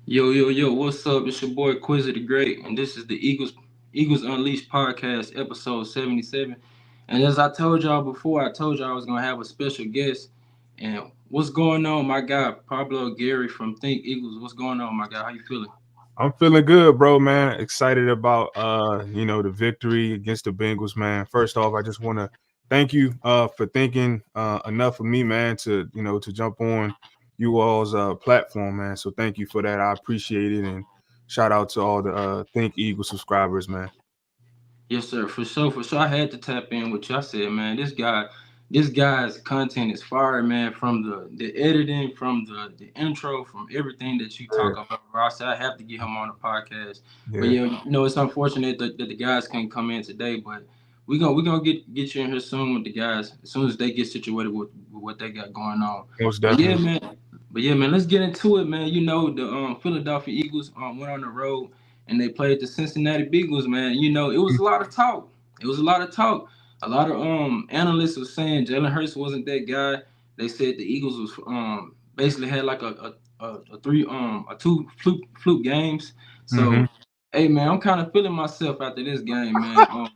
Yo, yo, yo, what's up? It's your boy Quizzy the Great, and this is the Eagles Unleashed podcast, episode 77. And as I told y'all before, I told y'all I was gonna have a special guest. And what's going on, my guy Pablo Gary from Think Eagles? What's going on, my guy? How you feeling? I'm feeling good, bro, man. Excited about the victory against the Bengals, man. First off, I just want to thank you for thinking enough of me, man, to jump on you all's platform, man. So thank you for that. I appreciate it, and shout out to all the Think Eagle subscribers, man. Yes, sir, for sure, for sure. I had to tap in with you. I said, man, this guy's content is fire, man. From the editing, from the intro, from everything that you talk Yeah, about, bro. I said I have to get him on the podcast. But yeah. yeah, it's unfortunate that the guys can't come in today, but we gonna get you in here soon with the guys as soon as they get situated with what they got going on. Most But yeah, definitely. man. But yeah, man, let's get into it, man. The Philadelphia Eagles went on the road and they played the Cincinnati Bengals, man. It was a lot of talk. It was a lot of talk. A lot of analysts were saying Jalen Hurts wasn't that guy. They said the Eagles was basically had like a two fluke games. Mm-hmm. So hey man, I'm kind of feeling myself after this game, man.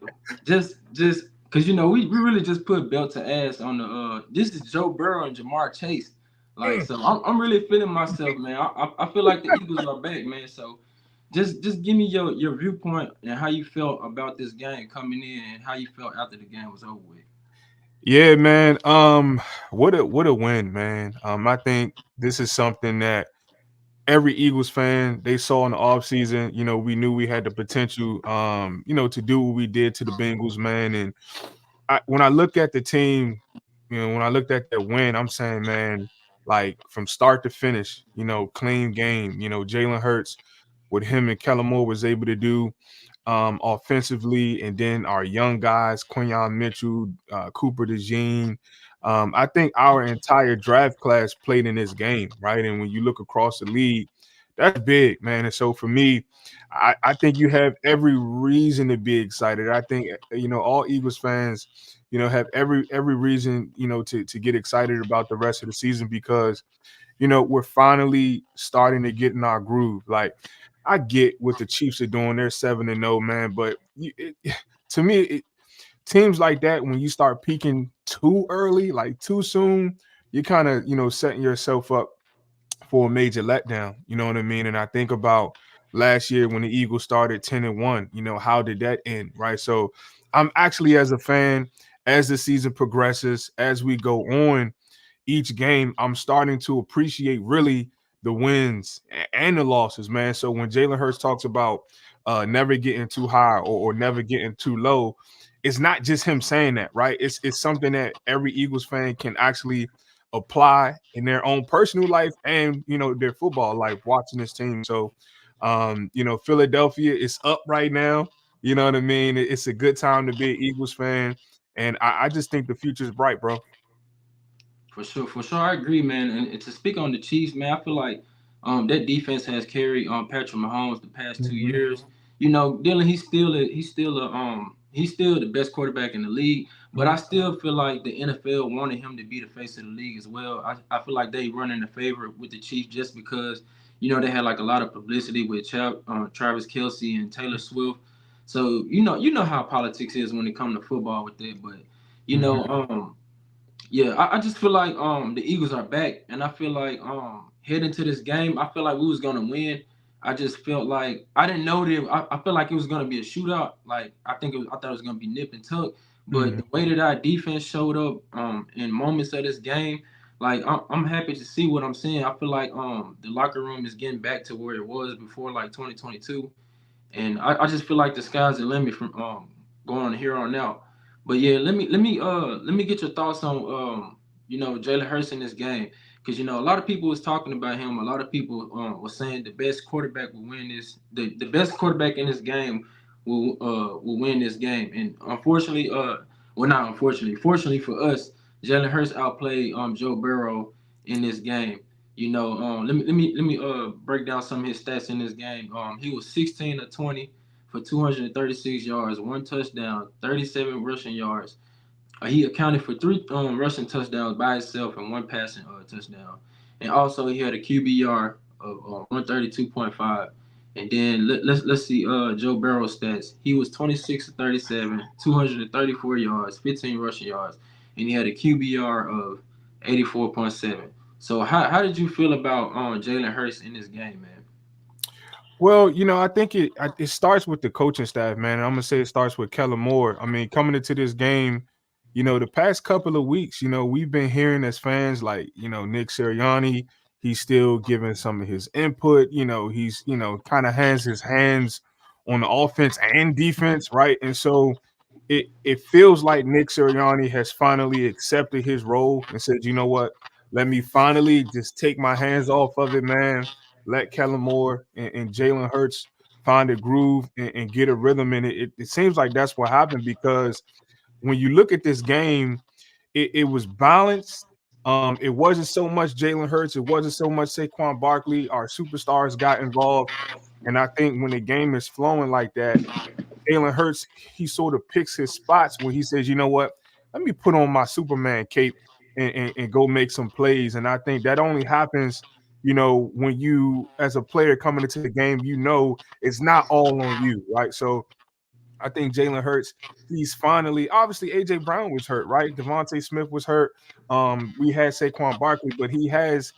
Just because we really just put belt to ass on the this is Joe Burrow and Jamar Chase. Like so I'm really feeling myself, man. I feel like the Eagles are back, man. So just give me your viewpoint and how you felt about this game coming in and how you felt after the game was over with. Yeah, man. What a win, man. I think this is something that every Eagles fan they saw in the offseason. We knew we had the potential, to do what we did to the Bengals, man. And when I look at the team, when I looked at that win, I'm saying, man, like from start to finish, clean game. Jalen Hurts, what him and Kellen Moore was able to do offensively, and then our young guys, Quinyon Mitchell, Cooper DeJean. I think our entire draft class played in this game, right? And when you look across the league, that's big, man. And so for me, I think you have every reason to be excited. I think all Eagles fans, have every reason, to get excited about the rest of the season because we're finally starting to get in our groove. Like I get what the Chiefs are doing; they're 7-0, man. But to me, teams like that, when you start peaking too early, like too soon, you're kind of setting yourself up for a major letdown. You know what I mean? And I think about last year when the Eagles started 10-1. How did that end? Right. So I'm actually, as a fan, as the season progresses, as we go on each game, I'm starting to appreciate really the wins and the losses, man. So when Jalen Hurts talks about never getting too high or never getting too low, it's not just him saying that, right? It's something that every Eagles fan can actually apply in their own personal life and their football life watching this team. So Philadelphia is up right now. You know what I mean? It's a good time to be an Eagles fan. And I just think the future is bright, bro. For sure, I agree, man. And to speak on the Chiefs, man, I feel like that defense has carried Patrick Mahomes the past 2 years. Dylan, he's still the best quarterback in the league, but I Mhm. still feel like the NFL wanted him to be the face of the league as well. I feel like they running the favor with the Chiefs just because they had like a lot of publicity with Travis Kelsey and Taylor Swift. So you know how politics is when it comes to football with that, but you know Mhm. um yeah, I just feel like the Eagles are back, and I feel like heading to this game, I feel like we was gonna win. I just felt like I didn't know that. I felt like it was gonna be a shootout. Like I thought it was gonna be nip and tuck. But Mhm. the way that our defense showed up in moments of this game, like I'm happy to see what I'm seeing. I feel like the locker room is getting back to where it was before like 2022, and I just feel like the sky's the limit from going here on out. But yeah, let me get your thoughts on Jalen Hurts in this game because a lot of people was talking about him. A lot of people was saying the best quarterback will win this. The best quarterback in this game will win this game. And unfortunately, well not unfortunately, fortunately for us, Jalen Hurts outplayed Joe Burrow in this game. Let me break down some of his stats in this game. He was 16 of 20 for 236 yards, one touchdown, 37 rushing yards. He accounted for three rushing touchdowns by himself and one passing touchdown. And also he had a QBR of 132.5. And then let's see Joe Burrow's stats. He was 26 to 37, 234 yards, 15 rushing yards, and he had a QBR of 84.7. So how did you feel about Jalen Hurts in this game, man? Well, I think it starts with the coaching staff, man. I'm gonna say it starts with Kellen Moore. I mean, coming into this game, the past couple of weeks, we've been hearing as fans like, Nick Sirianni, he's still giving some of his input. He's kind of has his hands on the offense and defense, right? And so it feels like Nick Sirianni has finally accepted his role and said, you know what, let me finally just take my hands off of it, man. Let Kellen Moore and Jalen Hurts find a groove and get a rhythm in it. It seems like that's what happened because when you look at this game, it was balanced. It wasn't so much Jalen Hurts. It wasn't so much Saquon Barkley. Our superstars got involved. And I think when the game is flowing like that, Jalen Hurts, he sort of picks his spots when he says, you know what, let me put on my Superman cape and go make some plays. And I think that only happens, when you, as a player coming into the game, it's not all on you, right? So I think Jalen Hurts, he's finally, obviously AJ Brown was hurt, right? Devontae Smith was hurt. We had Saquon Barkley, but he has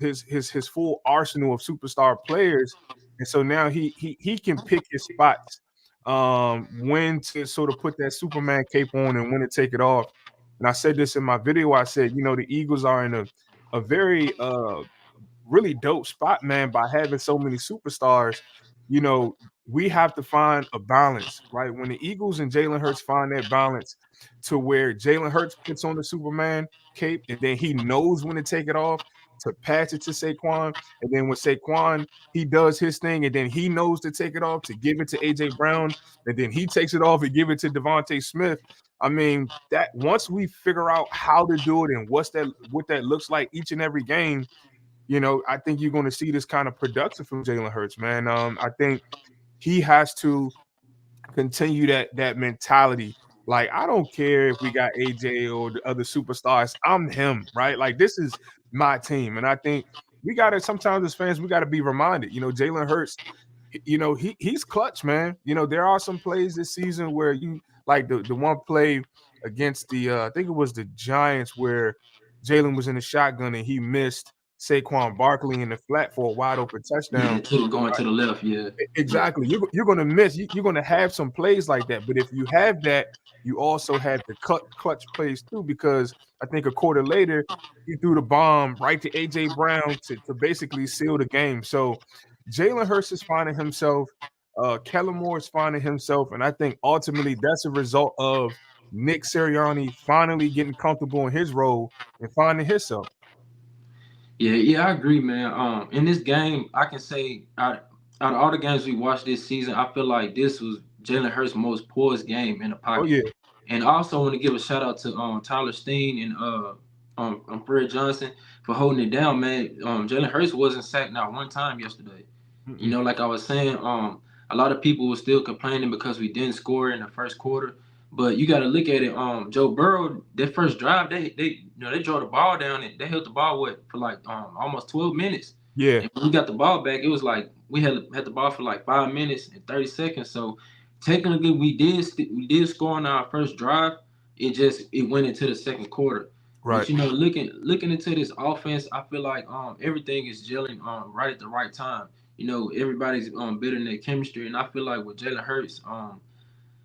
his full arsenal of superstar players, and so now he can pick his spots, when to sort of put that Superman cape on and when to take it off. And I said this in my video. I said, the Eagles are in a very really dope spot, man, by having so many superstars. You know, we have to find a balance, right? When the Eagles and Jalen Hurts find that balance to where Jalen Hurts puts on the Superman cape and then he knows when to take it off to pass it to Saquon. And then with Saquon, he does his thing and then he knows to take it off to give it to AJ Brown. And then he takes it off and give it to Devontae Smith. I mean, that once we figure out how to do it and what that looks like each and every game, I think you're going to see this kind of production from Jalen Hurts, man. I think he has to continue that mentality. Like, I don't care if we got AJ or the other superstars. I'm him, right? Like, this is my team. And I think we gotta sometimes as fans, we gotta be reminded, Jalen Hurts, he's clutch, man. There are some plays this season where you like the one play against the I think it was the Giants where Jalen was in the shotgun and he missed Saquon Barkley in the flat for a wide open touchdown. Yeah, going to the left. Yeah, yeah, Exactly. You're going to miss. You're going to have some plays like that. But if you have that, you also have the clutch plays too, because I think a quarter later, he threw the bomb right to A.J. Brown to basically seal the game. So Jalen Hurts is finding himself. Kellen Moore is finding himself. And I think ultimately that's a result of Nick Sirianni finally getting comfortable in his role and finding himself. yeah. I agree, man. In this game, I can say out of all the games we watched this season, I feel like this was Jalen Hurts' most poised game in the Oh, pocket. yeah. And I also want to give a shout out to Tyler Steen and Fred Johnson for holding it down, man. Jalen Hurts wasn't sacked not one time yesterday. You Mm-mm. know, like I was saying, a lot of people were still complaining because we didn't score in the first quarter. But you got to look at it. Joe Burrow, their first drive, they drove the ball down and they held the ball for like almost 12 minutes. Yeah. And when we got the ball back, it was like we had the ball for like 5 minutes and 30 seconds. So technically, we did score on our first drive. It went into the second quarter. But Right. looking into this offense, I feel like everything is gelling right at the right time. Everybody's building their chemistry, and I feel like with Jalen Hurts,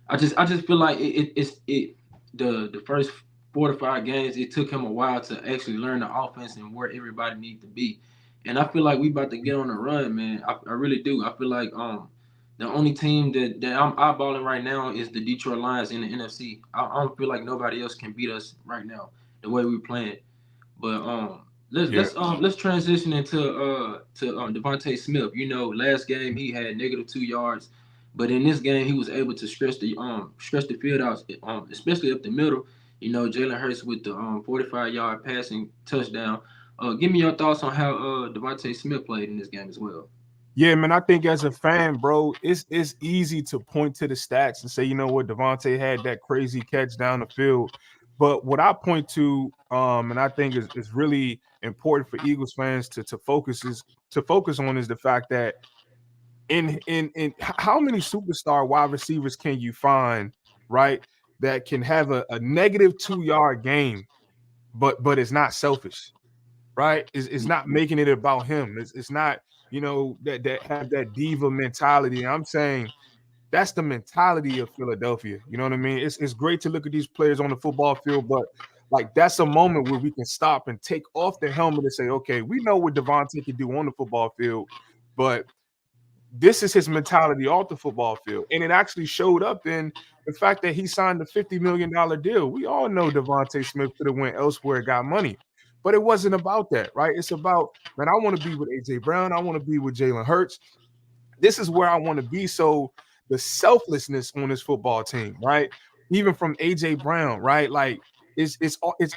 I just feel like the first 4 to 5 games, it took him a while to actually learn the offense and where everybody needs to be. And I feel like we about to get on a run, man. I really do. I feel like the only team that I'm eyeballing right now is the Detroit Lions in the NFC. I don't feel like nobody else can beat us right now the way we're playing. But Yeah. let's transition into to Devontae Smith. Last game he had -2 yards, but in this game he was able to stretch the field out, especially up the middle. Jalen Hurts with the 45-yard passing touchdown. Give me your thoughts on how Devontae Smith played in this game as well. Yeah, man, I think as a fan, bro, it's easy to point to the stats and say, you know what, Devontae had that crazy catch down the field. But what I point to, and I think is really important for Eagles fans to focus on is the fact that how many superstar wide receivers can you find, right, that can have a negative 2 yard game, but it's not selfish, right? It's not making it about him. It's not, that have that diva mentality. And I'm saying that's the mentality of Philadelphia. You know what I mean? It's great to look at these players on the football field, but like that's a moment where we can stop and take off the helmet and say, okay, we know what Devontae can do on the football field, but this is his mentality off the football field. And it actually showed up in the fact that he signed a $50 million deal. We all know Devontae Smith could have went elsewhere and got money, but it wasn't about that, right? It's about, man, I want to be with AJ Brown. I want to be with Jalen Hurts. This is where I want to be. So the selflessness on this football team, right? Even from AJ Brown, right? Like it's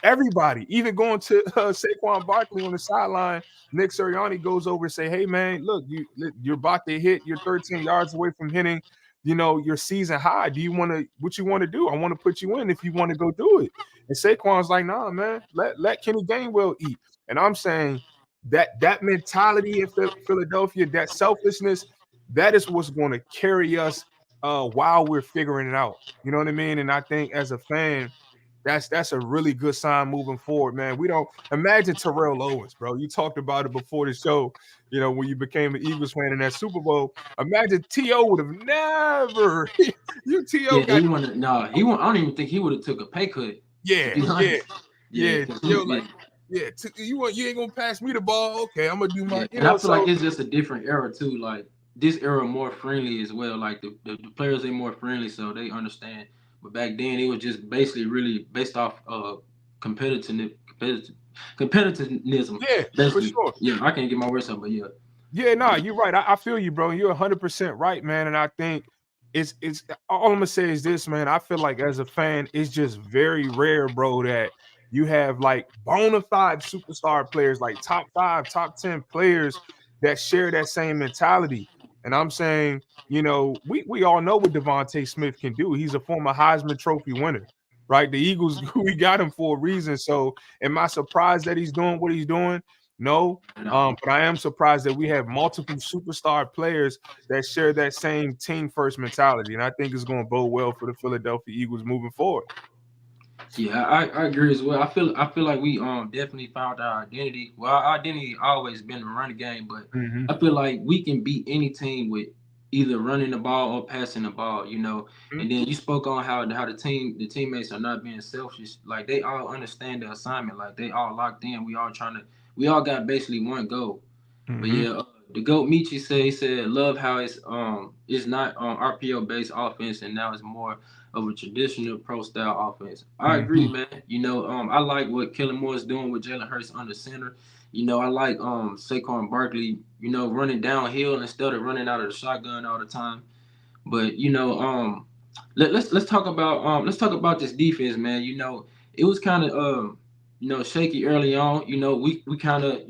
everybody. Even going to Saquon Barkley on the sideline, Nick Sirianni goes over and say, "Hey man, look, you're about to hit. You're 13 yards away from hitting, your season high. Do you want to? What you want to do? I want to put you in if you want to go do it." And Saquon's like, "Nah, man, let Kenny Gainwell eat." And I'm saying that mentality in Philadelphia, that selflessness, that is what's going to carry us while we're figuring it out. You know what I mean? And I think as a fan, that's a really good sign moving forward, man. We don't imagine Terrell Owens, bro. You talked about it before the show, when you became an Eagles fan in that Super Bowl. Imagine T.O. would have never you T.O. Yeah, got he wanted no, he want. I don't even think he would have took a pay cut. To yeah, be yeah, honest, yeah, yeah, 'cause T.O. yeah, like, yeah, you ain't gonna pass me the ball. Okay, I'm gonna do yeah, my, and I feel like so it's just a different era too. Like this era more friendly as well. Like the players they more friendly, so they understand. But back then it was just basically really based off competitive competitiveness. yeah, for Basically, sure. yeah, I can't get my words out, but yeah, Yeah, nah, you're right. I feel you, bro. You're 100% right, man. And I think it's all I'm gonna say is this, man. I feel like as a fan, it's just very rare, bro, that you have like bona fide superstar players, like top 5, top 10 players that share that same mentality. And I'm saying, we all know what Devontae Smith can do. He's a former Heisman Trophy winner, right? The Eagles, we got him for a reason. So, am I surprised that he's doing what he's doing? No, you know. but I am surprised that we have multiple superstar players that share that same team first mentality, and I think it's going to bode well for the Philadelphia Eagles moving forward. Yeah, I agree as well. I feel like we definitely found our identity. Well, our identity always been the running game, but Hmm. I feel like we can beat any team with either running the ball or passing the ball. And then you spoke on how the teammates are not being selfish. Like they all understand the assignment. Like they all locked in. We all got basically one goal. But Hmm. yeah, the goat Michi he said love how it's not RPO based offense and now it's more of a traditional pro style offense. I agree, Hmm. man. I like what Kellen Moore is doing with Jalen Hurts under center. I like Saquon Barkley, running downhill instead of running out of the shotgun all the time. But let's talk about this defense, man. It was kind of shaky early on. We kind of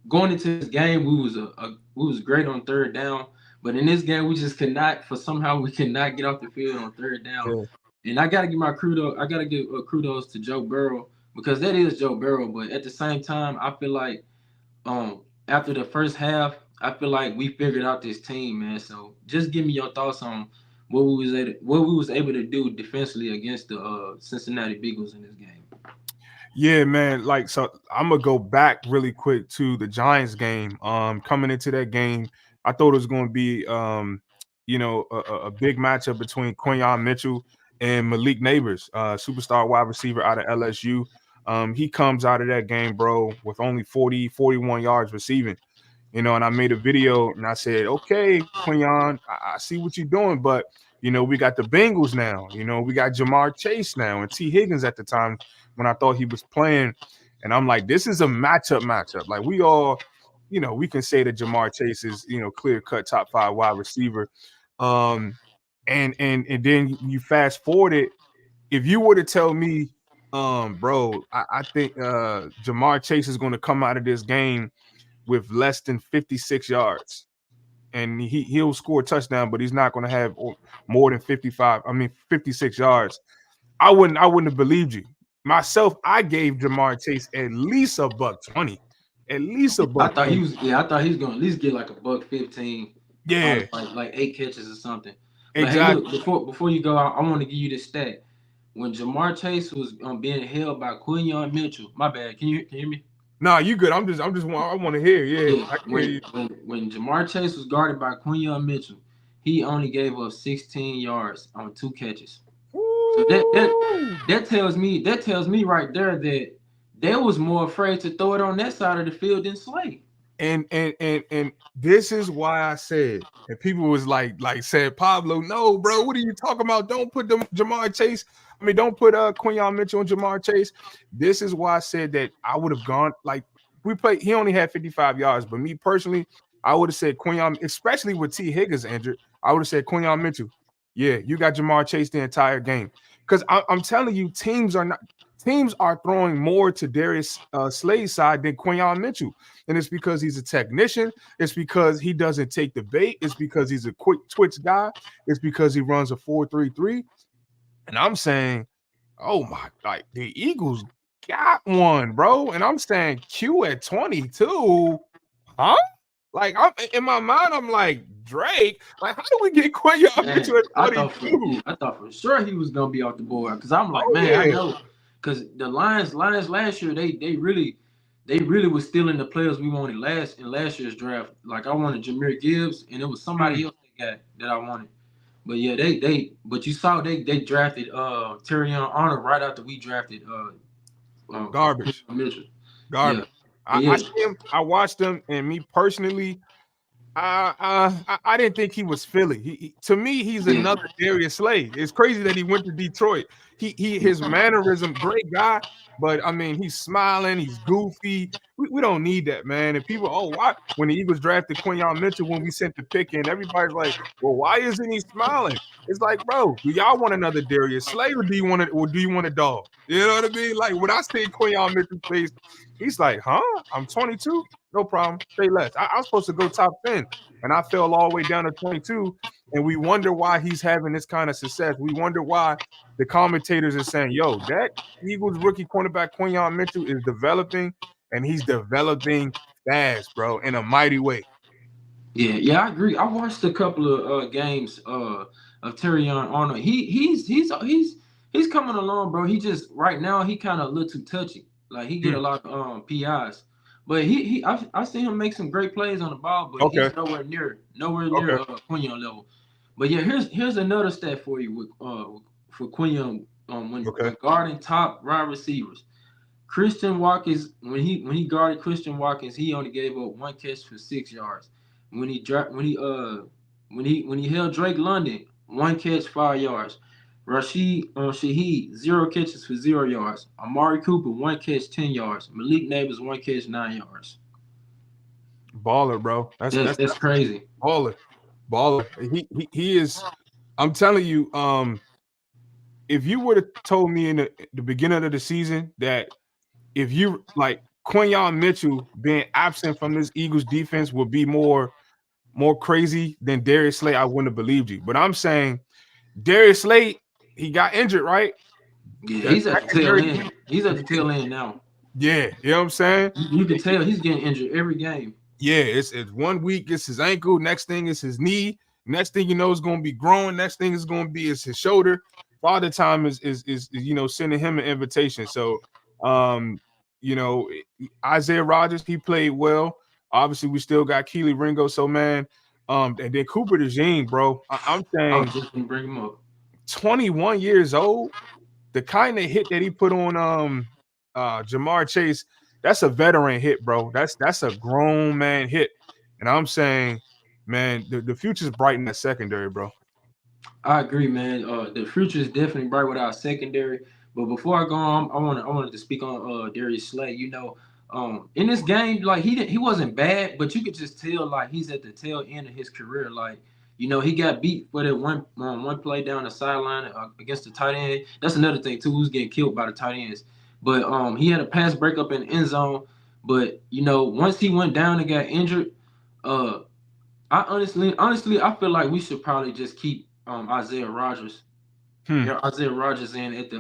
going into this game we was great on third down, but in this game we just could not for somehow we could not get off the field on third down. Yeah. And I gotta give my kudos. I gotta give kudos to Joe Burrow because that is Joe Burrow. But at the same time, I feel like after the first half, I feel like we figured out this team, man. So just give me your thoughts on what we was able to do defensively against the Cincinnati Bengals in this game. Yeah, man. Like, so I'm gonna go back really quick to the Giants game. Coming into that game, I thought it was going to be, a big matchup between Quinyon Mitchell and Malik Neighbors, superstar wide receiver out of LSU. He comes out of that game, bro, with only 41 yards receiving. And I made a video and I said, okay, Quinyon, I see what you're doing, but we got the Bengals now. We got Jamar Chase now and T. Higgins at the time when I thought he was playing. And I'm like, this is a matchup. Like we all, we can say that Jamar Chase is, clear cut top 5 wide receiver. Um, and then you fast forward it. If you were to tell me, bro, I think Jamar Chase is going to come out of this game with less than 56 yards. And he'll score a touchdown, but he's not going to have more than 56 yards. I wouldn't have believed you. myself, I gave Jamar Chase at least a buck 20, at least a I buck thought he 20. was. Yeah, I thought he was gonna at least get like a buck 15 out Yeah, of like 8 catches or something. But hey, look, exactly. before you go out, I want to give you this stat. When Jamar Chase was being held by Quinyon Mitchell, my bad. Can you hear me? Nah, you good. I want to hear. Yeah, Yeah. I can hear When you. when when Jamar Chase was guarded by Quinyon Mitchell, he only gave up 16 yards on 2 catches. So Woo! that tells me right there that they was more afraid to throw it on that side of the field than Slay. And this is why I said, and people was like said, Pablo, no, bro, what are you talking about? Don't put them Jamar Chase. I mean, don't put Quinyon Mitchell and Jamar Chase. This is why I said that I would have gone like we played. He only had 55 yards, but me personally, I would have said Quinyon, especially with T. Higgins injured. I would have said Quinyon Mitchell. Yeah, you got Jamar Chase the entire game because I'm telling you, teams are throwing more to Darius Slay's side than Quinyon Mitchell. And it's because he's a technician. It's because he doesn't take the bait. It's because he's a quick twitch guy. It's because he runs a 4-3-3. And I'm saying, oh my, like the Eagles got one, bro. And I'm saying Q at 22, huh? Like I'm in my mind, I'm like Drake. Like, how do we get Quinyon Man, Mitchell at 22? I thought for sure he was gonna be off the board because I'm like, Oh man, I yeah. know because the Lions last year they really was stealing the players we wanted last year's draft. Like I wanted Jameer Gibbs and it was Hmm. somebody else they got that I wanted. But yeah, they but you saw they drafted Terrion Arnold right after we drafted Garbage. Mitchell. Yeah, Garbage. but I yeah, see him, I watched him, and me personally, I didn't think he was Philly. To me, he's yeah, another Darius Slay. It's crazy that he went to Detroit. His mannerism, great guy, but I mean, he's smiling, he's goofy. We don't need that, man. And people, oh, why? When the Eagles drafted Quinyon Mitchell, when we sent the pick in, everybody's like, well, why isn't he smiling? It's like, bro, do y'all want another Darius Slay, or do you want a dog? You know what I mean? Like when I see Quinyon Mitchell's face, he's like, huh? I'm 22. No problem. Say less. I was supposed to go top 10, and I fell all the way down to 22. And we wonder why he's having this kind of success. We wonder why the commentators are saying, yo, that Eagles rookie cornerback Quinyon Mitchell is developing, and he's developing fast, bro, in a mighty way. yeah, I agree. I watched a couple of games of Terrion Arnold. He's coming along, bro. He just right now he kind of a little too touchy. Like he get Hmm. a lot of PIs, but I see him make some great plays on the ball, but Okay. he's nowhere near Okay. Quinion level. But yeah, here's another stat for you with for Quinion Okay. when guarding top wide receivers. Christian Watkins, when he guarded Christian Watkins, he only gave up 1 catch for 6 yards. When he dra- when he held Drake London, 1 catch, 5 yards. Rashid Shaheed, 0 catches for 0 yards. Amari Cooper, 1 catch, 10 yards. Malik Neighbors, 1 catch, 9 yards. Baller, bro. That's That's crazy. baller. Baller. He is. I'm telling you, if you would have told me in the beginning of the season that if you like Quinyon Mitchell being absent from this Eagles defense would be more crazy than Darius Slay, I wouldn't have believed you. But I'm saying Darius Slay, he got injured, right? Yeah, That he's at the tail secondary, end. He's at the tail end now. yeah, you know what I'm saying? You can tell he's getting injured every game. Yeah, it's 1 week, it's his ankle. Next thing is his knee. Next thing you know, it's going to be growing. Next thing is going to be is his shoulder. Father time is sending him an invitation. So, um, you know, Isaiah Rodgers, he played well. Obviously, we still got Keely Ringo. So man, and then Cooper DeJean, bro. I'm I was saying just gonna bring him up. 21 years old, the kind of hit that he put on Jamar Chase, that's a veteran hit, bro. That's a grown man hit. And I'm saying, man, the future's bright in that secondary, bro. I agree, man. The future is definitely bright with our secondary. But before I go on, I wanted to speak on Darius Slay. In this game, like he wasn't bad, but you could just tell like he's at the tail end of his career. Like he got beat for that one play down the sideline against the tight end. That's another thing too. Who's getting killed by the tight ends? But he had a pass breakup in the end zone. But once he went down and got injured, uh, I honestly, I feel like we should probably just keep Hmm. Isaiah Rogers in at the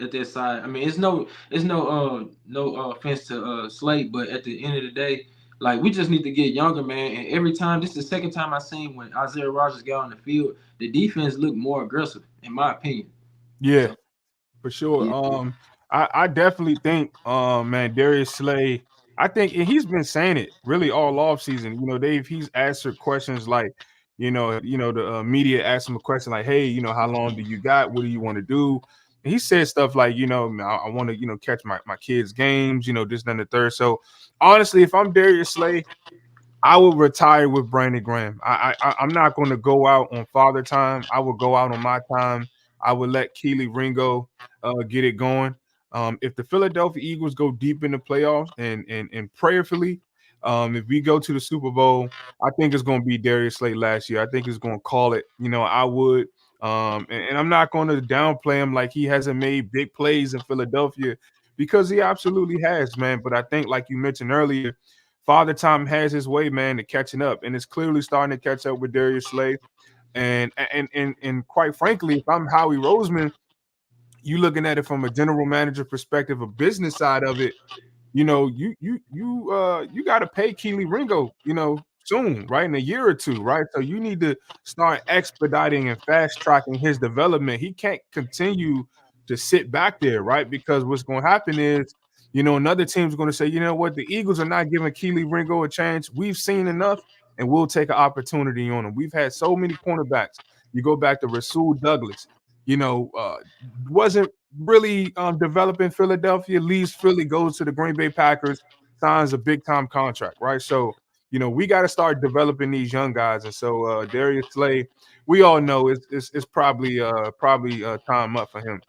at that side. I mean, it's no offense to Slate, but at the end of the day, like we just need to get younger, man. And every time, this is the second time I seen when Isaiah Rogers got on the field, the defense looked more aggressive, in my opinion. Yeah, So for sure. yeah, I definitely think, man, Darius Slay. I think, and he's been saying it really all off season. You know, he's answered questions like, the media asked him a question like, "Hey, how long do you got? What do you want to do?" And he said stuff like, I want to, catch my kids' games. This, then the third. So honestly, if I'm Darius Slay, I would retire with Brandon Graham. I'm not going to go out on father time. I would go out on my time. I would let Keely Ringo get it going. If the Philadelphia Eagles go deep in the playoffs and prayerfully, if we go to the Super Bowl, I think it's going to be Darius Slate last year. I think it's going to call it. I would. And I'm not going to downplay him like he hasn't made big plays in Philadelphia because he absolutely has, man. But I think, like you mentioned earlier, Father Time has his way, man, to catching up, and it's clearly starting to catch up with Darius Slay. And quite frankly, if I'm Howie Roseman, you looking at it from a general manager perspective, a business side of it, you got to pay Keely Ringo, soon, right, in a year or two, right? So you need to start expediting and fast tracking his development. He can't continue to sit back there, right? Because what's going to happen is, another team's going to say, you know what, the Eagles are not giving Keely Ringo a chance. We've seen enough, and we'll take an opportunity on him. We've had so many cornerbacks. You go back to Rasul Douglas, you know, uh, wasn't really developing Philadelphia, leaves Philly, goes to the Green Bay Packers, signs a big time contract, right? So, we got to start developing these young guys. And so Darius Slay, we all know it's probably time up for him.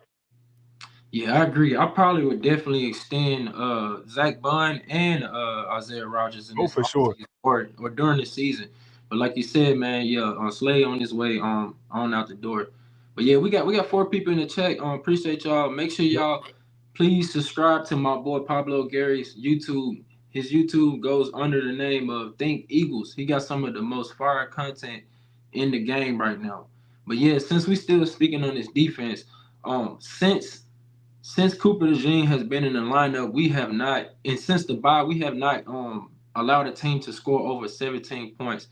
yeah, I agree. I probably would definitely extend Zach Bond and Isaiah Rogers in Oh, this for sure. offseason or during the season. But like you said, man, yeah, Slay on his way on out the door. But yeah, we got four people in the chat. Appreciate y'all. Make sure Yep. y'all please subscribe to my boy Pablo Gary's YouTube. His YouTube goes under the name of Think Eagles. He got some of the most fire content in the game right now. But yeah, since we still speaking on this defense, since Cooper DeJean has been in the lineup, we have not, and since the bye, we have not allowed a team to score over 17 points.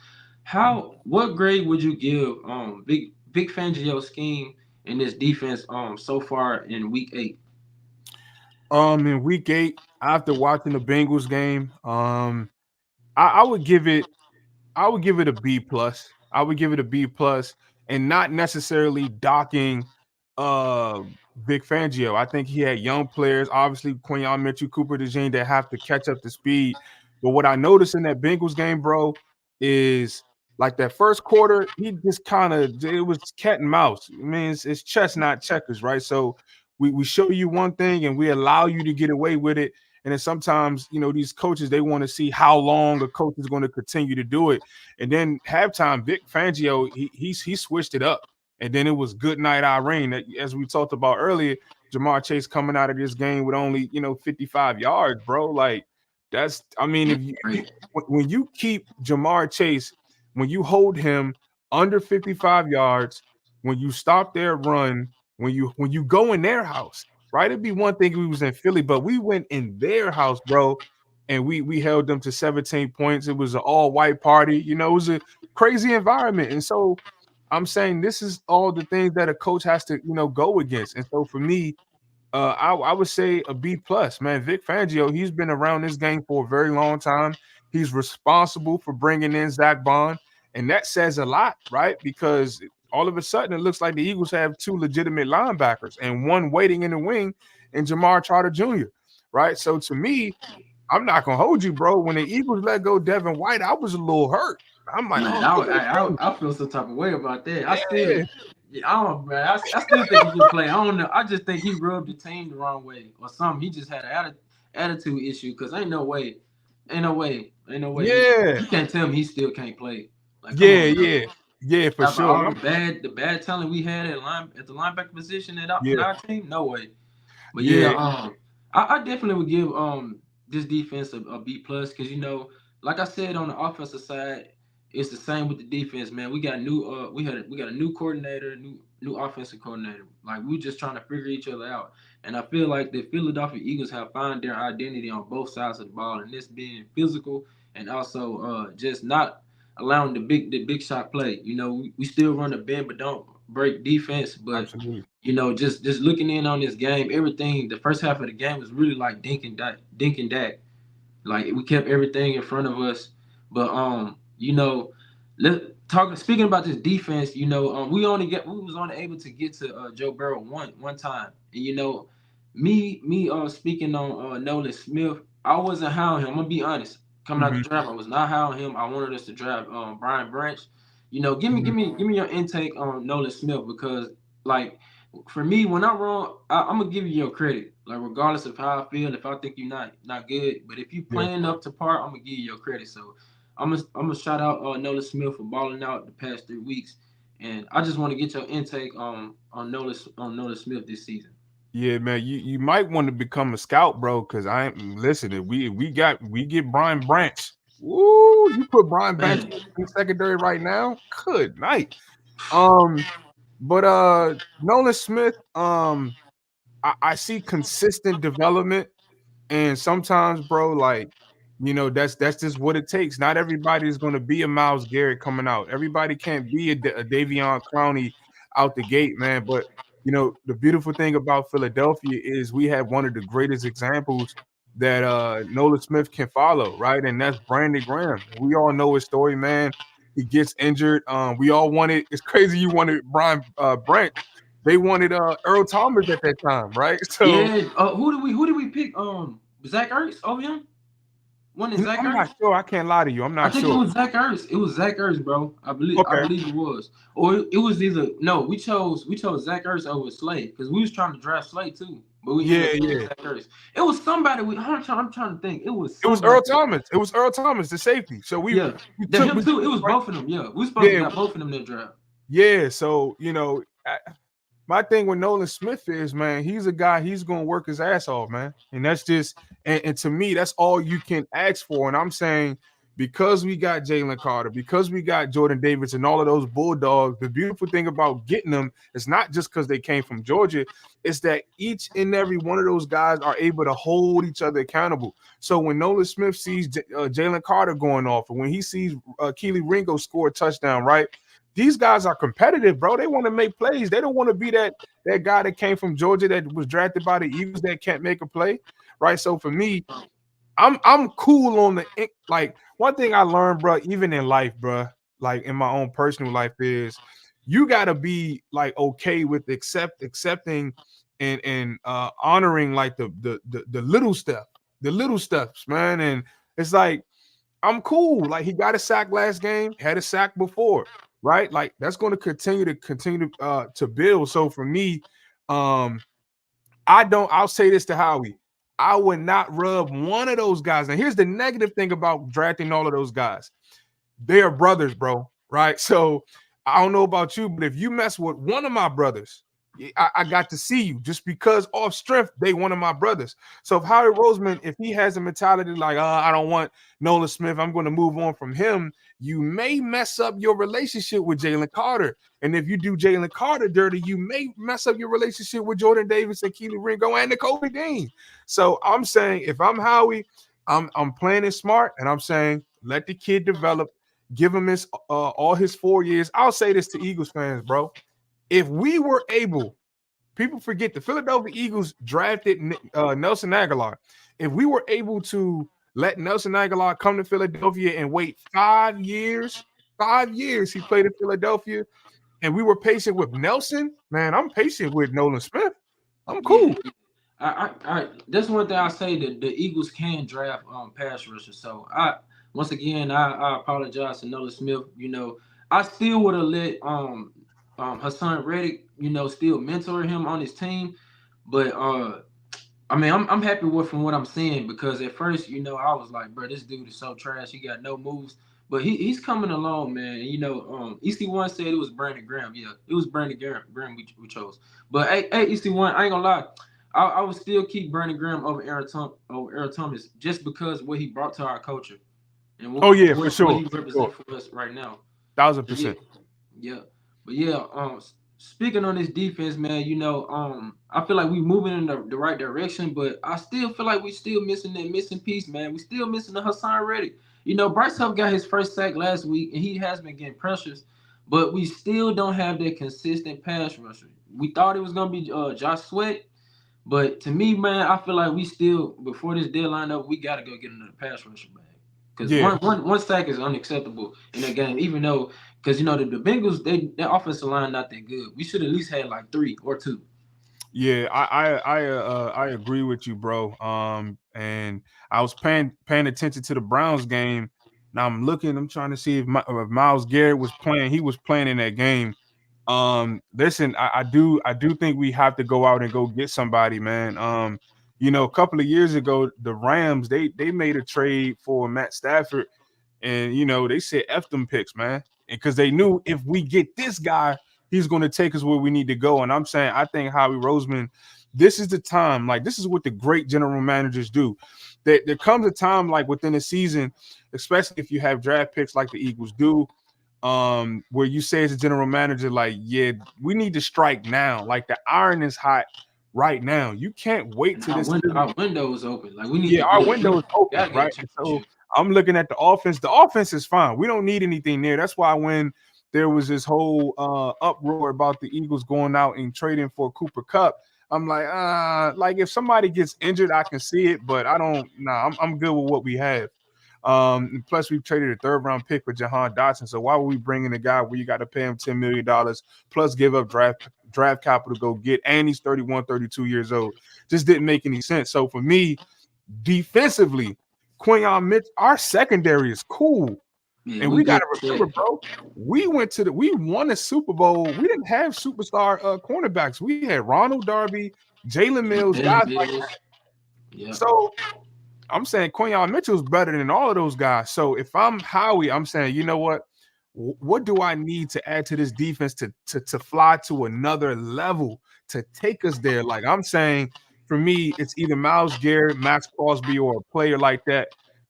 What grade would you give Vic Fangio's scheme in this defense so far in week 8? In week 8, after watching the Bengals game, I would give it a B plus. I would give it a B plus, and not necessarily docking uh Vic Fangio. I think he had young players, obviously Quinyon Mitchell, Cooper DeJean, that have to catch up to speed. But what I noticed in that Bengals game, bro, is like that first quarter, he just kind of, it was cat and mouse. I mean, it's chess, not checkers, right? So we show you one thing and we allow you to get away with it. And then sometimes, these coaches, they want to see how long a coach is going to continue to do it. And then halftime, Vic Fangio, he switched it up. And then it was good night, Irene. As we talked about earlier, Jamar Chase coming out of this game with only, 55 yards, bro. Like, I mean, Yeah, if you great. when you keep Jamar Chase, when you hold him under 55 yards, when you stop their run, when you go in their house, right? It'd be one thing if we was in Philly, but we went in their house, bro, and we held them to 17 points. It was an all-white party. It was a crazy environment. And so I'm saying this is all the things that a coach has to, go against. And so for me, I would say a B plus, man. Vic Fangio, he's been around this game for a very long time. He's responsible for bringing in Zach Bond, and that says a lot, right? Because all of a sudden it looks like the Eagles have two legitimate linebackers and one waiting in the wing in Jamar Trotter Jr., right? So to me, I'm not gonna hold you, bro. When the Eagles let go Devin White, I was a little hurt. I'm like, Man, oh, I, look at I, the thing. I, I feel some type of way about that. Yeah, Yeah, I don't, man. I still think he can play. I don't know. I just think he rubbed the team the wrong way or something. He just had an attitude issue because ain't no way. yeah, You can't tell me he still can't play. Like, come yeah, on, bro. yeah, yeah, for After sure. all the bad talent we had at the linebacker position on Yeah, our team, no way. But yeah, yeah, I definitely would give this defense a B plus because like I said on the offensive side, it's the same with the defense, man. We got we got a new coordinator, new offensive coordinator. Like we just trying to figure each other out. And I feel like the Philadelphia Eagles have found their identity on both sides of the ball, and this being physical and also just not allowing the big shot play. We still run the bend but don't break defense. But Absolutely. just looking in on this game, everything the first half of the game was really like dink and dack. Like we kept everything in front of us. But let talking speaking about this defense, we was only able to get to Joe Burrow one time. And me speaking on Nolan Smith, I wasn't high on him. I'm gonna be honest. Coming out Hmm. the draft, I was not high on him. I wanted us to draft Brian Branch. Give me Hmm. give me your intake on Nolan Smith because like for me, when I'm wrong, I'm gonna give you your credit. Like regardless of how I feel, if I think you're not good, but if you Yeah. playing up to par, I'm gonna give you your credit. So I'm gonna shout out Nolan Smith for balling out the past 3 weeks, and I just want to get your intake on Nolan Smith this season. Yeah, man. You might want to become a scout, bro. Because I ain't listen. If we get Brian Branch. Woo! You put Brian Branch Man, in secondary right now. Good night. But Nolan Smith. I see consistent development. And sometimes, bro, like, that's just what it takes. Not everybody is going to be a Myles Garrett coming out. Everybody can't be a Davion Clowney out the gate, man. But the beautiful thing about Philadelphia is we have one of the greatest examples that Nolan Smith can follow, right? And that's Brandon Graham. We all know his story, man. He gets injured. We all wanted. It's crazy. You wanted Brian Branch. They wanted Earl Thomas at that time, right? So yeah. Who did we pick? Zach Ertz over him. One is Zach I'm not Ertz. sure. I can't lie to you. I'm I not think it sure. was Zach Ertz. It was Zach Ertz, bro. I believe I Okay. believe it was. Or it was either no. We chose Zach Ertz over Slay because we was trying to draft Slay too, but we ended Yeah, up taking yeah. Zach Ertz. It was somebody. I'm trying to think. It was It was Earl somebody. Thomas. It was Earl Thomas, the safety. So we Yeah, we that took him we too. It took was right. both of them. Yeah, we supposed to Yeah, got both of them in that draft. yeah. So my thing with Nolan Smith is, man, he's a guy, he's gonna work his ass off, man. And that's just and to me, that's all you can ask for. And I'm saying because we got Jalen Carter, because we got Jordan Davis and all of those Bulldogs, the beautiful thing about getting them is not just because they came from Georgia, it's that each and every one of those guys are able to hold each other accountable. So when Nolan Smith sees Jalen Carter going off, and when he sees Keely Ringo score a touchdown, right? These guys are competitive, bro. They want to make plays. They don't want to be that guy that came from Georgia that was drafted by the Eagles that can't make a play, right? So for me, I'm cool on like one thing I learned, bro, even in life, bro, like in my own personal life is you got to be like okay with accepting and honoring like the little stuff, the little steps, man. And it's like I'm cool. Like he got a sack last game, had a sack before, right? Like that's going to continue to build. So for me, um, I'll say this to Howie. I would not rub one of those guys. Now, here's the negative thing about drafting all of those guys. They are brothers, bro. Right. So I don't know about you, but if you mess with one of my brothers, I got to see you just because off strength, they one of my brothers. So if Howie Roseman, if he has a mentality like, I don't want Nolan Smith, I'm going to move on from him, you may mess up your relationship with Jalen Carter. And if you do Jalen Carter dirty, you may mess up your relationship with Jordan Davis and Keely Ringo and Nicole Dean. So I'm saying if I'm Howie, I'm playing it smart and I'm saying let the kid develop, give him his all his 4 years. I'll say this to Eagles fans, bro. If we were able, people forget the Philadelphia Eagles drafted Nelson Aguilar. If we were able to let Nelson Aguilar come to Philadelphia and wait 5 years, 5 years he played in Philadelphia, and we were patient with Nelson, man, I'm patient with Nolan Smith. I'm Yeah, cool. that's one thing I say that the Eagles can draft pass rushers. So once again I apologize to Nolan Smith. I still would have let Hassan Reddick still mentor him on his team, but I mean I'm happy with from what I'm seeing because at first I was like, bro, this dude is so trash. He got no moves. But he's coming along, man. And, EC1 said it was Brandon Graham. Yeah, it was Brandon Graham we chose. But hey, EC1, I ain't gonna lie. I would still keep Brandon Graham over Aaron Thomas just because what he brought to our culture and Oh yeah, for what sure, he for sure, represents for us right now. thousand So yeah, percent. yeah, but yeah. speaking on this defense, man, I feel like we moving in the right direction, but I still feel like we still missing that missing piece, man. We still missing the Hassan Reddick. Bryce Huff got his first sack last week, and he has been getting pressures, but we still don't have that consistent pass rusher. We thought it was gonna be Josh Sweat, but to me, man, I feel like we still before this deadline up, we gotta go get another pass rusher back. Because Yeah, one sack is unacceptable in a game, even though because the Bengals their offensive line not that good. We should at least had like three or two. yeah, I agree with you, bro. And I was paying attention to the Browns game. Now I'm looking, I'm trying to see if Myles Garrett was playing. He was playing in that game. Listen, I do think we have to go out and go get somebody, man. A couple of years ago, the Rams they made a trade for Matt Stafford, and they said F them picks, man, because they knew if we get this guy, he's going to take us where we need to go. And I'm saying, I think Howie Roseman, this is the time. Like, this is what the great general managers do. There comes a time, like within a season, especially if you have draft picks like the Eagles do, where you say as a general manager, like, yeah, we need to strike now. Like, the iron is hot right now. You can't wait And till this season. our window is open. Like we need Yeah, to our get window is open, gotta get a right? And so championship. I'm looking at the offense. The offense is fine. We don't need anything there. That's why when there was this whole uproar about the Eagles going out and trading for Cooper Cup, I'm like if somebody gets injured, I can see it, but I don't. Nah, I'm good with what we have. Plus, we've traded a third round pick for Jahan Dotson. So why would we bring in a guy where you got to pay him $10 million plus give up draft capital to go get? And he's 31, 32 years old. Just didn't make any sense. So for me, defensively, Quinyon Mitch, our secondary is cool. Yeah, And we we got good to at remember, bro, we won a Super Bowl. We didn't have superstar cornerbacks. We had Ronald Darby, Jalen that. Mills, Jalen guys like Mills. that. Yeah. So I'm saying Quinyon Mitchell's better than all of those guys. So if I'm Howie, I'm saying, you know what? What do I need to add to this defense to fly to another level to take us there? Like I'm saying, for me, it's either Myles Garrett, Max Crosby, or a player like that.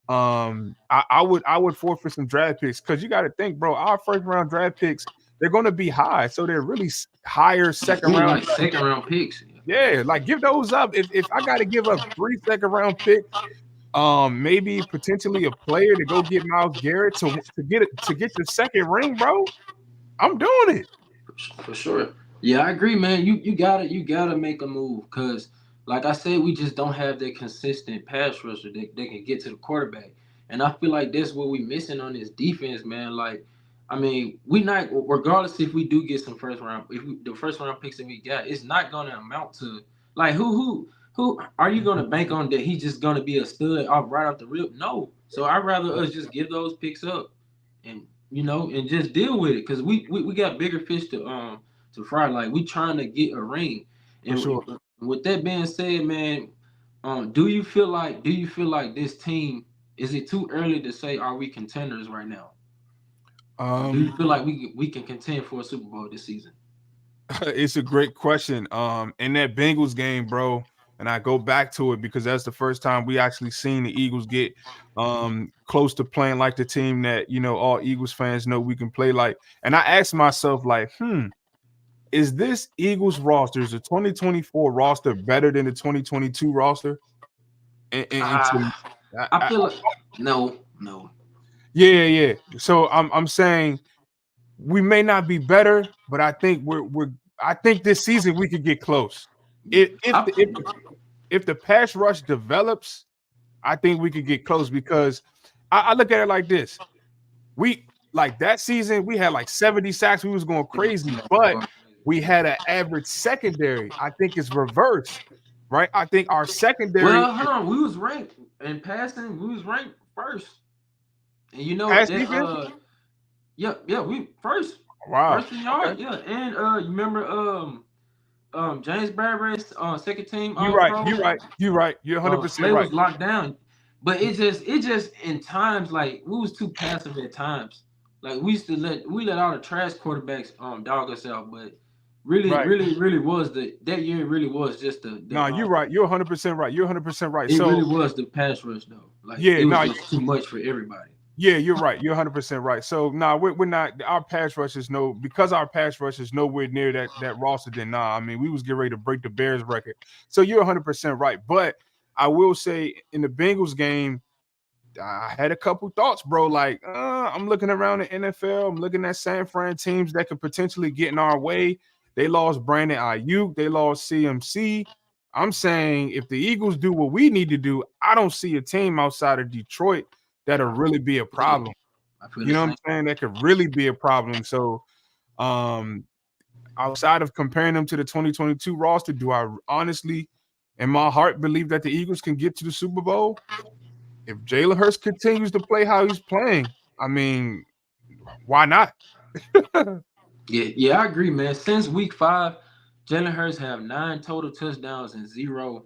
I would forfeit some draft picks because you got to think, bro. Our first round draft picks, they're going to be high, so they're really higher It's second really round. like second round picks. Yeah, like give those up. If I got to give up 3 second round picks, maybe potentially a player to go get Myles Garrett to get the second ring, bro. I'm doing it. For sure. Yeah, I agree, man. You gotta make a move because, like I said, we just don't have that consistent pass rusher that can get to the quarterback, and I feel like that's what we missing on this defense, man. Like, I mean, we not regardless if we do get some first round, the first round picks that we got, it's not gonna amount to like who are you gonna bank on that he's just gonna be a stud off right off the rip? No. So I'd rather us just give those picks up and and just deal with it because we got bigger fish to fry. Like we trying to get a ring, For sure. and with that being said, man, do you feel like this team is it too early to say are we contenders right now? Do you Um, feel like we can contend for a Super Bowl this season? it's a great question. In that Bengals game, bro, and I go back to it because that's the first time we actually seen the Eagles get close to playing like the team that all Eagles fans know we can play like. And I asked myself, like, is this Eagles roster, is the 2024 roster better than the 2022 roster? And Ah, I feel like no, no. yeah. So I'm saying we may not be better, but I think I think this season we could get close. If I, the if the, if the pass rush develops, I think we could get close because I look at it like this. We like that season, we had like 70 sacks. We was going crazy, but we had an average secondary. I think it's reverse, right? I think our secondary well, hold on. We was ranked in passing. We was ranked first, and pass that defense. yeah, we first, Wow. first in Okay. yard, yeah, and you remember James Bradbury's second team You're All right. Pro. You're right. You're right. You're 100% Slay right. was locked down, but it just in times like we was too passive at times. Like we let all the trash quarterbacks dog us out, but really, Right. really, really was that year really was just the No, you're right. You're 100% right. You're 100% right. it really So was the pass rush though. Like yeah, it was no, just too much for everybody. Yeah, you're right. You're 100% right. So nah, we're not our pass rush is no because our pass rush is nowhere near that roster. Then nah, I mean we was getting ready to break the Bears record. So you're 100% right. But I will say in the Bengals game, I had a couple thoughts, bro. Like, I'm looking around the NFL. I'm looking at San Fran teams that could potentially get in our way. They lost Brandon Ayuk. They lost CMC. I'm saying if the Eagles do what we need to do, I don't see a team outside of Detroit that'll really be a Yeah, problem. I feel You the know what I'm same. saying? That could really be a problem. So, um, outside of comparing them to the 2022 roster, do I honestly, in my heart, believe that the Eagles can get to the Super Bowl? If Jalen Hurts continues to play how he's playing, I mean, why not? Yeah, I agree, man. Since week 5, Jalen Hurts have 9 total touchdowns and 0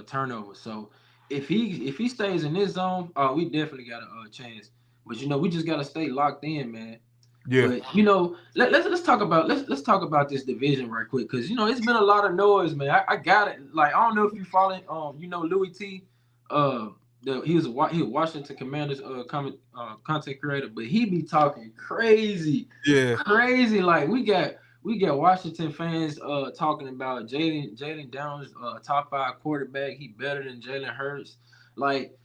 turnovers. So if he stays in this zone, we definitely got a chance. But we just gotta stay locked in, man. Yeah, But let's talk about let's talk about this division right quick because it's been a lot of noise, man. I got it. Like I don't know if you follow Louis T. Uh, he was Washington Commanders content creator, but he be talking crazy, yeah, crazy. Like we got Washington fans talking about Jalen Downs, top 5 quarterback. He better than Jalen Hurts. Like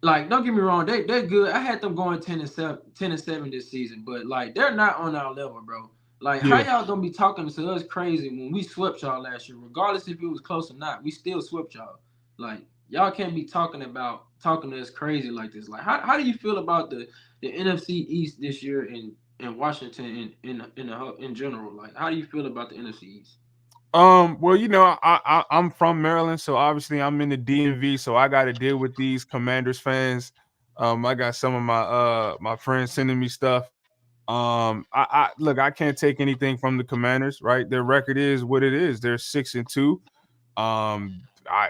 don't get me wrong, they're good. I had them going 10-7 this season, but like they're not on our level, bro. Like how yeah. y'all gonna be talking to us crazy when we swept y'all last year, regardless if it was close or not, we still swept y'all. Like y'all can't be talking to us crazy like this. Like how do you feel about the NFC East this year in Washington in general? Like how do you feel about the NFC East? Well, I'm from Maryland, so obviously I'm in the DMV, so I got to deal with these Commanders fans. I got some of my friends sending me stuff. I look, I can't take anything from the Commanders, right? Their record is what it is. They're 6-2.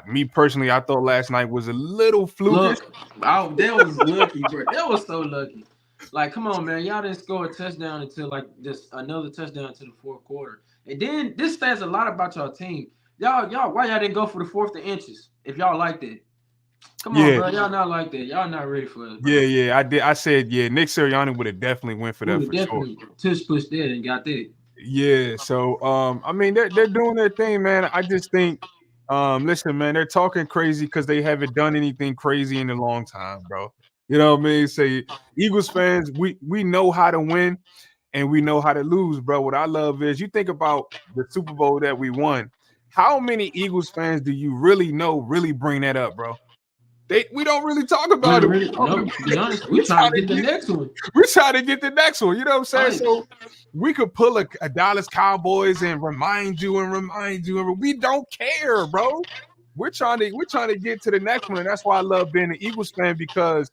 Me personally, I thought last night was a little flukish. Look, that was lucky, bro. That was so lucky. Like, come on, man. Y'all didn't score a touchdown until like just another touchdown to the fourth quarter. And then this says a lot about y'all team. Why y'all didn't go for the fourth to inches if y'all like that? Come on, Yeah, bro. Y'all not like that. Y'all not ready for us, yeah, bro. yeah. I did. I said, yeah. Nick Sirianni would have definitely went for We that would have for sure. definitely tush pushed that and got that. Yeah. So, I mean, they're doing their thing, man. I just think, listen, man, they're talking crazy because they haven't done anything crazy in a long time, bro. You know what I mean? Say, Eagles fans, we know how to win and we know how to lose, bro. What I love is you think about the Super Bowl that we won. How many Eagles fans do you really know really bring that up, bro? We don't really talk We about don't it. really no. To be honest, we We trying try to to get the get next one. we try to get the next one. You know what I'm saying? Right. So we could pull a Dallas Cowboys and remind you and remind you. And we don't care, bro. We're trying to get to the next one, and that's why I love being an Eagles fan because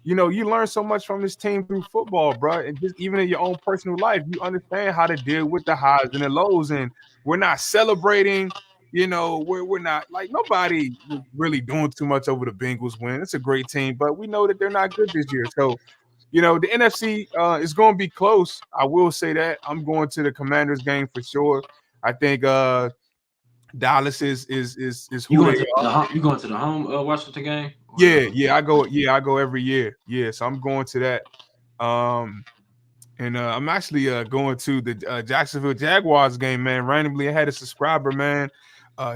you learn so much from this team through football, bro. And just even in your own personal life, you understand how to deal with the highs and the lows. And we're not celebrating. We're not like nobody was really doing too much over the Bengals win. It's a great team, but we know that they're not good this year. So, the NFC is going to be close. I will say that. I'm going to the Commanders game for sure. I think Dallas is You who going they to are. the home Washington game or the Yeah, yeah, I go every year. Yeah, so I'm going to that. And I'm actually going to the Jacksonville Jaguars game, man. Randomly, I had a subscriber, man,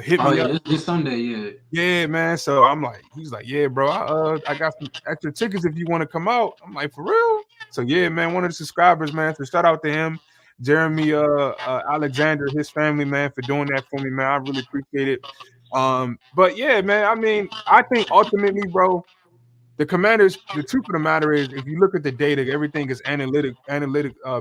hit oh me yeah, up. this Sunday, yeah. Yeah, man. So I'm like, he's like, yeah, bro. I got some extra tickets if you want to come out. I'm like, for real? So yeah, man. One of the subscribers, man. So shout out to him, Jeremy Alexander, his family, man, for doing that for me, man. I really appreciate it. But yeah, man. I mean, I think ultimately, bro, the Commanders, the truth of the matter is, if you look at the data, everything is analytic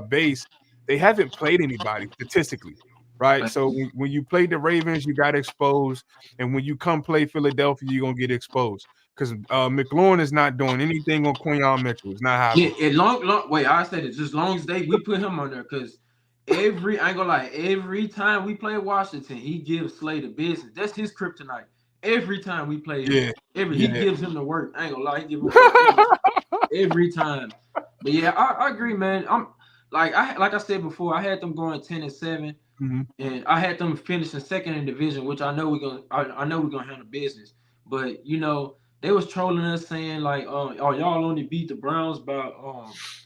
based. They haven't played anybody statistically, right? So when you played the Ravens, you got exposed, and when you come play Philadelphia, you're gonna get exposed because McLaurin is not doing anything on Quinyon Mitchell. It's not Yeah, happening. and long wait, I said it just long as we put him on there because I ain't gonna lie, every time we play Washington, he gives Slay the business. That's his kryptonite. Every time we play him, Yeah, he yeah, gives him the work. I ain't gonna lie, he give him work every time. But yeah, I agree, man. I'm like I said before, I had them going 10-7, Mhm. and I had them finishing second in division, which I know we're gonna handle business. But they was trolling us saying like, oh y'all only beat the Browns by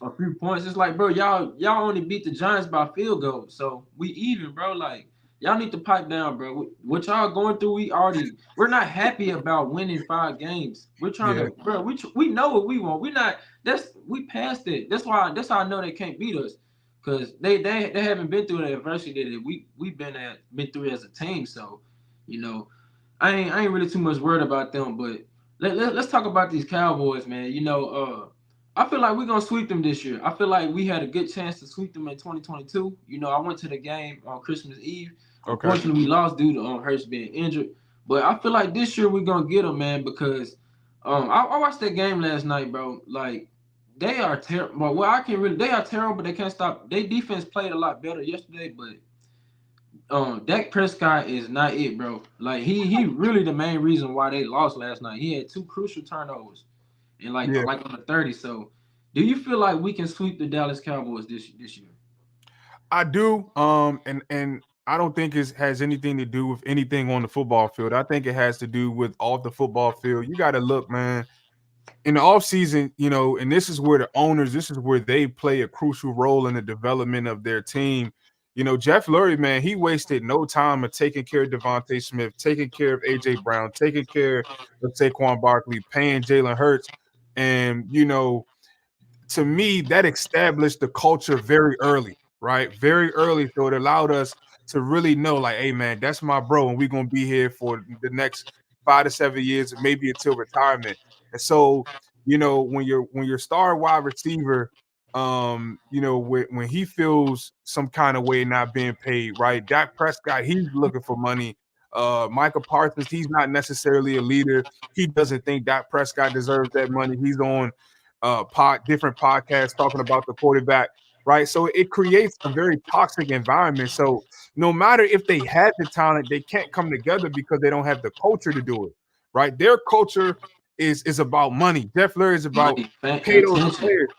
a few points. It's like, bro, y'all only beat the Giants by field goal, so we even, bro. Like y'all need to pipe down, bro. What y'all going through, we're not happy about winning 5 games. We're trying Yeah, to, bro. We know what we want. We not we passed it. That's why I know they can't beat us. Cause they haven't been through the adversity that we've been through as a team. So, you know, I ain't really too much worried about them. But let's talk about these Cowboys, man. I feel like we're gonna sweep them this year. I feel like we had a good chance to sweep them in 2022. I went to the game on Christmas Eve. okay. Unfortunately, we lost due to Hurts being injured. But I feel like this year we're gonna get them, man, because I watched that game last night, bro. Like they are terrible. Well, I can really they are terrible. They can't stop. Their defense played a lot better yesterday, but Dak Prescott is not it, bro. Like he really the main reason why they lost last night. He had two crucial turnovers and Yeah, like on the 30. So, do you feel like we can sweep the Dallas Cowboys this year? I do. And I don't think it has anything to do with anything on the football field. I think it has to do with off the football field. You got to look, man. In the offseason, and this is where the owners, this is where they play a crucial role in the development of their team. Jeff Lurie, man, he wasted no time of taking care of Devontae Smith, taking care of AJ Brown, taking care of Saquon Barkley, paying Jalen Hurts. And, to me, that established the culture very early, right? Very early. So it allowed us to really know, like, hey, man, that's my bro, and we're gonna be here for the next 5 to 7 years, maybe until retirement. And so, when your star wide receiver, when he feels some kind of way not being paid, right? Dak Prescott, he's looking for money. Michael Parsons, he's not necessarily a leader. He doesn't think Dak Prescott deserves that money. He's on different podcasts talking about the quarterback, right? So it creates a very toxic environment. So no matter if they had the talent, they can't come together because they don't have the culture to do it, right? Their culture is about money. Jeff Lurie is about Money, pay those attention. players,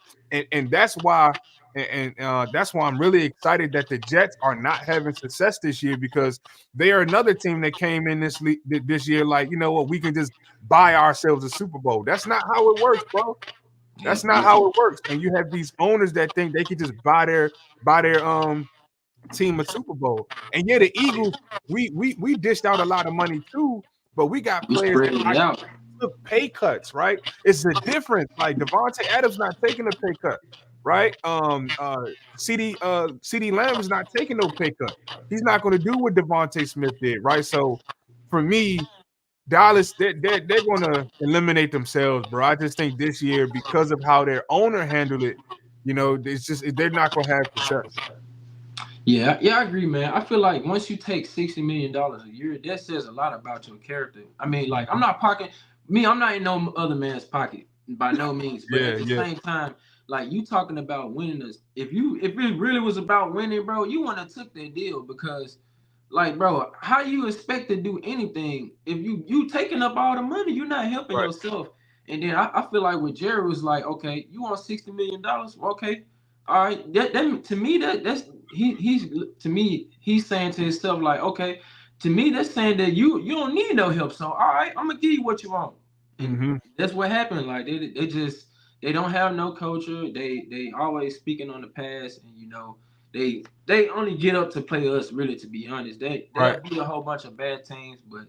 and that's why. And that's why I'm really excited that the Jets are not having success this year because they are another team that came in this year like, you know what, we can just buy ourselves a Super Bowl. That's not how it works, bro. Yeah, That's not yeah, how it works. And you have these owners that think they can just buy their team a Super Bowl. And yeah, the Eagles, we dished out a lot of money too, but we got we players spread that it out. actually took pay cuts, right? It's a difference. Like Devontae Adams not taking a pay cut, right? CD Lamb is not taking no pay cut. He's not going to do what Devontae Smith did, right? So for me, Dallas, they're going to eliminate themselves, bro. I just think this year, because of how their owner handled it, it's just they're not going to have success. Yeah, yeah, I agree, man. I feel like once you take $60 million a year, that says a lot about your character. I mean, like I'm Mhm. not pocket me, I'm not in no other man's pocket by no means. But Yeah, at the yeah, same time, like you talking about winning us. If it really was about winning, bro, you wouldn't have took that deal because like, bro, how you expect to do anything if you taking up all the money? You're not helping right. yourself. And then I feel like with Jerry was like, okay, you want $60 million? Okay, all right. That to me that's he's to me he's saying to himself like, okay, to me that's saying that you don't need no help. So all right, I'm gonna give you what you want. And Hmm. that's what happened. Like they just they don't have no culture. They always speaking on the past, and they only get up to play us. Really, to be honest, Right. they'll beat a whole bunch of bad teams, but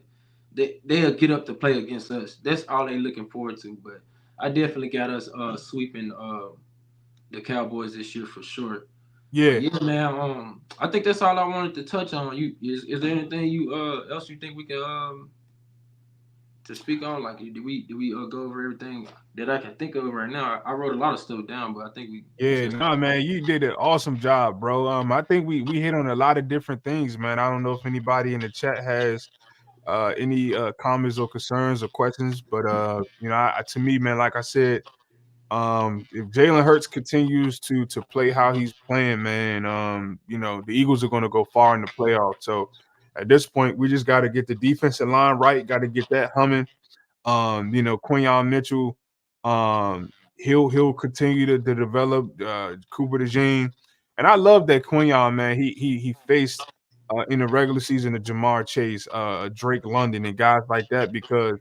they'll get up to play against us. That's all they looking forward to. But I definitely got us sweeping the Cowboys this year for sure. But Yeah. yeah, man. I think that's all I wanted to touch on. Is there anything you else you think we can to speak on? Like, do we go over everything that I can think of right now? I wrote a lot of stuff down, but I think we Yeah, just nah, man, you did an awesome job, bro. I think we hit on a lot of different things, man. I don't know if anybody in the chat has any comments or concerns or questions, but to me, man, like I said, if Jalen Hurts continues to play how he's playing, man, the Eagles are going to go far in the playoffs. So at this point, we just got to get the defensive line right, got to get that humming. Quinyon Mitchell, he'll continue to develop Cooper DeJean. And I love that Quinyon, man. He faced in the regular season of Jamar Chase, Drake London, and guys like that because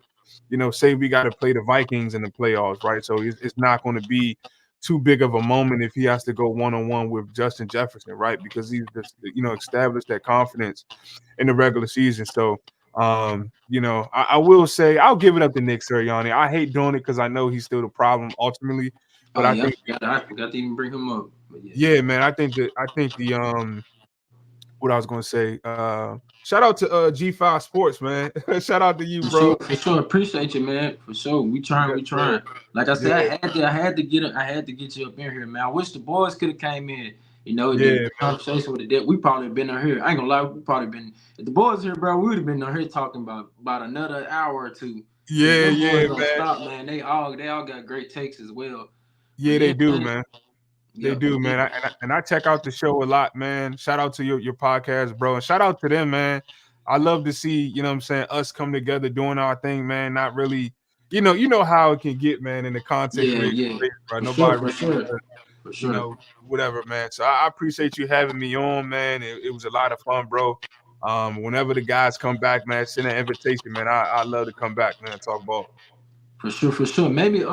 say we got to play the Vikings in the playoffs, right? So it's not going to be too big of a moment if he has to go one on one with Justin Jefferson, right? Because he's just established that confidence in the regular season. So I will say I'll give it up to Nick Sirianni. I hate doing it because I know he's still the problem ultimately, but Oh I yeah, think I forgot to even bring him up. But yeah. yeah, man, I think the what I was gonna say. Shout out to G5 Sports, man. Shout out to you, bro. For sure. Appreciate you, man. For sure. We Yes, sir. trying. Like I said, Yeah, I had to get you up in here, man. I wish the boys could have came in. The yeah, man. conversation with the dead. We probably been on here. I ain't gonna lie, we probably been if the boys here, bro. We would have been on here talking about another hour or two. Cause Yeah, them yeah, boys don't man. stop, man. They all got great takes as well. But Yeah, yeah, they do, man. man. They Yeah, do, yeah, man. I check out the show a lot, man. Shout out to your podcast, bro. And shout out to them, man. I love to see, what I'm saying, us come together doing our thing, man. Not really, you know how it can get, man, in the content yeah, creation yeah. space, bro. For sure, Nobody for really sure, wanna, for sure. whatever, man. So I appreciate you having me on, man. It was a lot of fun, bro. Whenever the guys come back, man, send an invitation, man. I love to come back, man, and talk ball. For sure, for sure. Maybe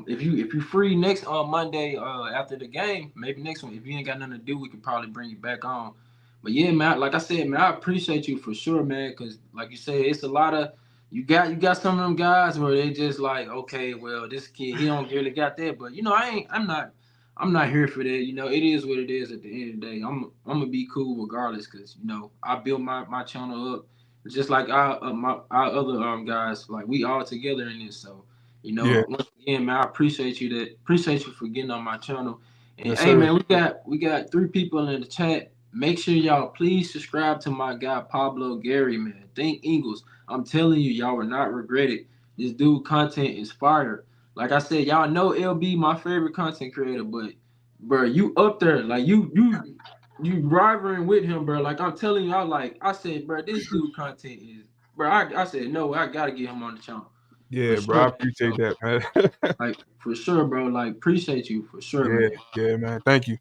if you free next Monday after the game, maybe next one. If you ain't got nothing to do, we could probably bring you back on. But yeah, man, like I said, man, I appreciate you for sure, man, because like you said, it's a lot of you got some of them guys where they just like, okay, well, this kid he don't really got that, but I'm not here for that. It is what it is at the end of the day. I'm gonna be cool regardless, because I built my channel up just like our other guys, like we all together in this, so. Yeah, Once again, man, I appreciate you that appreciate you for getting on my channel. And yes, hey, sir. man, we got 3 people in the chat. Make sure y'all please subscribe to my guy Pablo Gary, man. Think Eagles. I'm telling you, y'all will not regret it. This dude content is fire. Like I said, y'all know LB my favorite content creator, but bro, you up there, like you rivaling with him, bro. Like I'm telling you, I said, bro, this dude content is, bro. I said no, I gotta get him on the channel. For Yeah, bro. I sure, man. appreciate So, that, man. like, for sure, bro. Like, appreciate you for sure, Yeah, man. yeah, man. Thank you.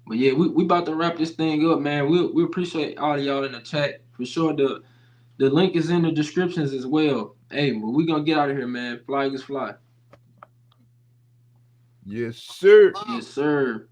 But yeah, we about to wrap this thing up, man. We appreciate all of y'all in the chat for sure. The link is in the descriptions as well. Hey, but we gonna get out of here, man. Fly is fly. Yes, sir. Yes, sir.